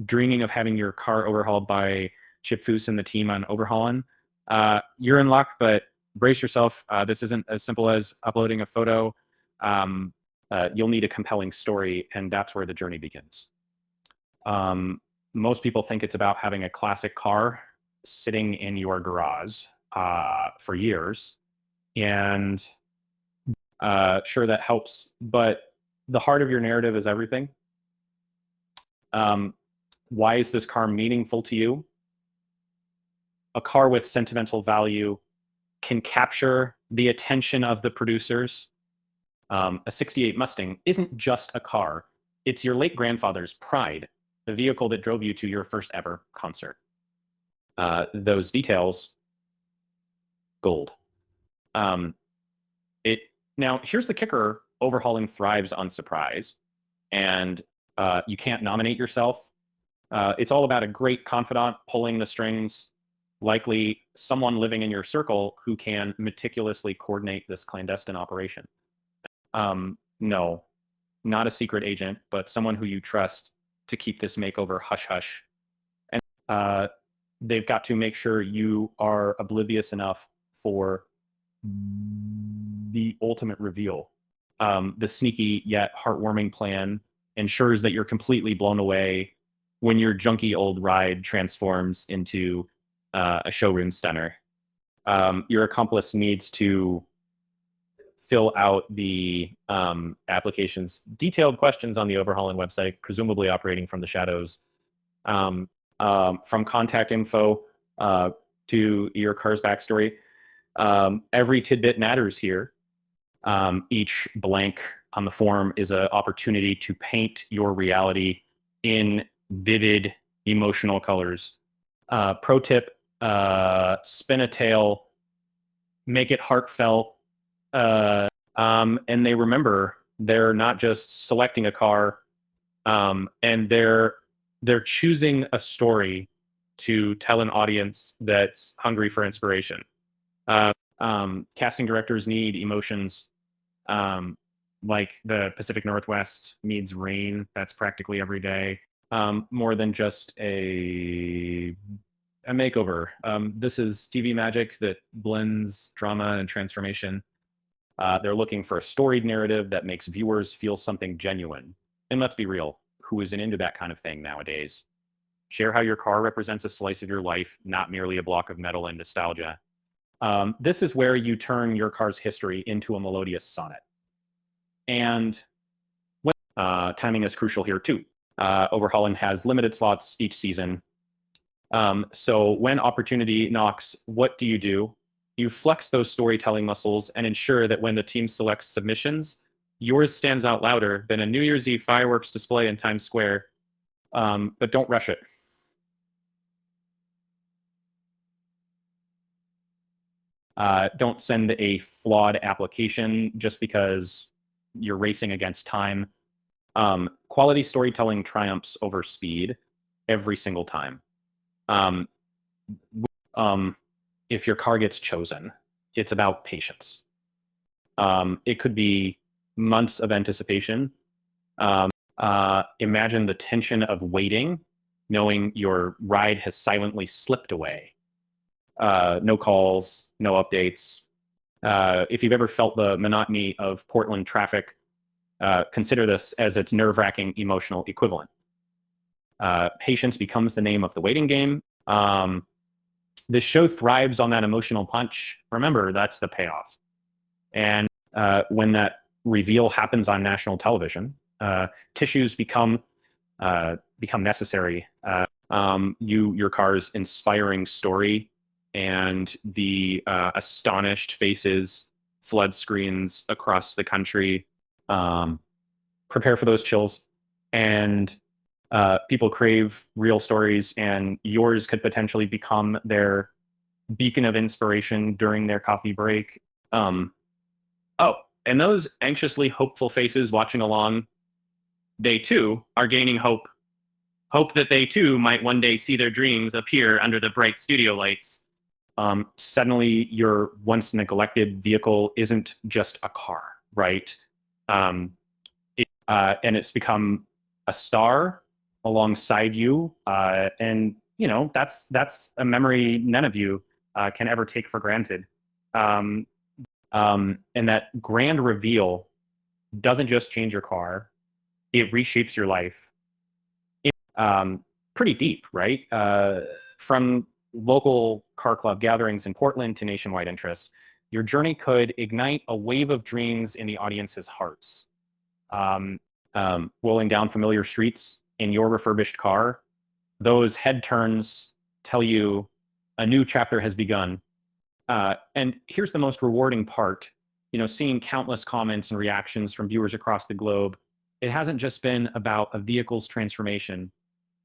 dreaming of having your car overhauled by Chip Foose and the team on Overhaulin, you're in luck, but brace yourself. This isn't as simple as uploading a photo. You'll need a compelling story, and that's where the journey begins. Most people think it's about having a classic car sitting in your garage for years, and sure, that helps, but the heart of your narrative is everything. Why is this car meaningful to you? A car with sentimental value can capture the attention of the producers. A 68 Mustang isn't just a car. It's your late grandfather's pride, the vehicle that drove you to your first ever concert. Those details, gold. Now, here's the kicker. Overhauling thrives on surprise, and you can't nominate yourself. It's all about a great confidant pulling the strings, likely someone living in your circle who can meticulously coordinate this clandestine operation. No, not a secret agent, but someone who you trust to keep this makeover hush-hush. And they've got to make sure you are oblivious enough for the ultimate reveal. The sneaky yet heartwarming plan ensures that you're completely blown away when your junky old ride transforms into a showroom stunner. Your accomplice needs to fill out the application's detailed questions on the Overhaulin website, presumably operating from the shadows. From contact info to your car's backstory. Every tidbit matters here. Each blank on the form is an opportunity to paint your reality in vivid emotional colors. Pro tip, spin a tale, make it heartfelt, and they remember they're not just selecting a car, and they're choosing a story to tell an audience that's hungry for inspiration. Casting directors need emotions, like the Pacific Northwest needs rain. That's practically every day, more than just a makeover. This is TV magic that blends drama and transformation. They're looking for a storied narrative that makes viewers feel something genuine. And let's be real, who isn't into that kind of thing nowadays? Share how your car represents a slice of your life, not merely a block of metal and nostalgia. This is where you turn your car's history into a melodious sonnet. And timing is crucial here too. Overhaulin has limited slots each season. So when opportunity knocks, what do? You flex those storytelling muscles and ensure that when the team selects submissions, yours stands out louder than a New Year's Eve fireworks display in Times Square. But don't rush it. Don't send a flawed application just because you're racing against time. Quality storytelling triumphs over speed every single time. If your car gets chosen, it's about patience. It could be months of anticipation. Imagine the tension of waiting, knowing your ride has silently slipped away. No calls, no updates. If you've ever felt the monotony of Portland traffic, consider this as its nerve-wracking emotional equivalent. Patience becomes the name of the waiting game. This show thrives on that emotional punch. Remember, that's the payoff. And when that reveal happens on national television, tissues become necessary. Your car's inspiring story and the astonished faces flood screens across the country. Prepare for those chills. And people crave real stories, and yours could potentially become their beacon of inspiration during their coffee break. Oh, and those anxiously hopeful faces watching along, they too are gaining hope. Hope that they too might one day see their dreams appear under the bright studio lights. Suddenly, your once neglected vehicle isn't just a car, right? And it's become a star, alongside you. And, that's a memory none of you can ever take for granted. Um, and that grand reveal doesn't just change your car, it reshapes your life. Pretty deep, right? From local car club gatherings in Portland to nationwide interest, your journey could ignite a wave of dreams in the audience's hearts. Um, Rolling down familiar streets in your refurbished car, those head turns tell you a new chapter has begun. And here's the most rewarding part. Seeing countless comments and reactions from viewers across the globe, it hasn't just been about a vehicle's transformation.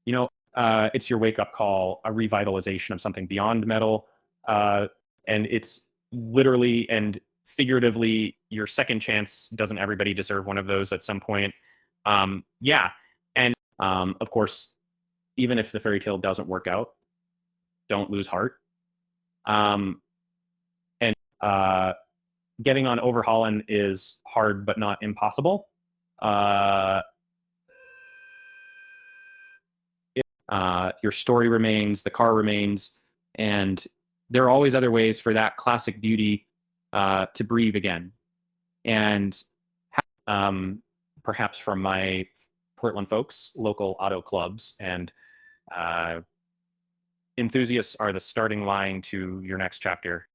It's your wake-up call, a revitalization of something beyond metal, and it's literally and figuratively your second chance. Doesn't everybody deserve one of those at some point? Yeah, and of course, even if the fairy tale doesn't work out, don't lose heart. And getting on Overhaulin is hard, but not impossible. Your story remains, the car remains, and there are always other ways for that classic beauty to breathe again. And perhaps from my Portland folks, local auto clubs and enthusiasts are the starting line to your next chapter.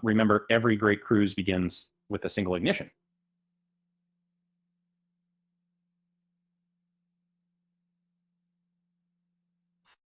Remember, every great cruise begins with a single ignition.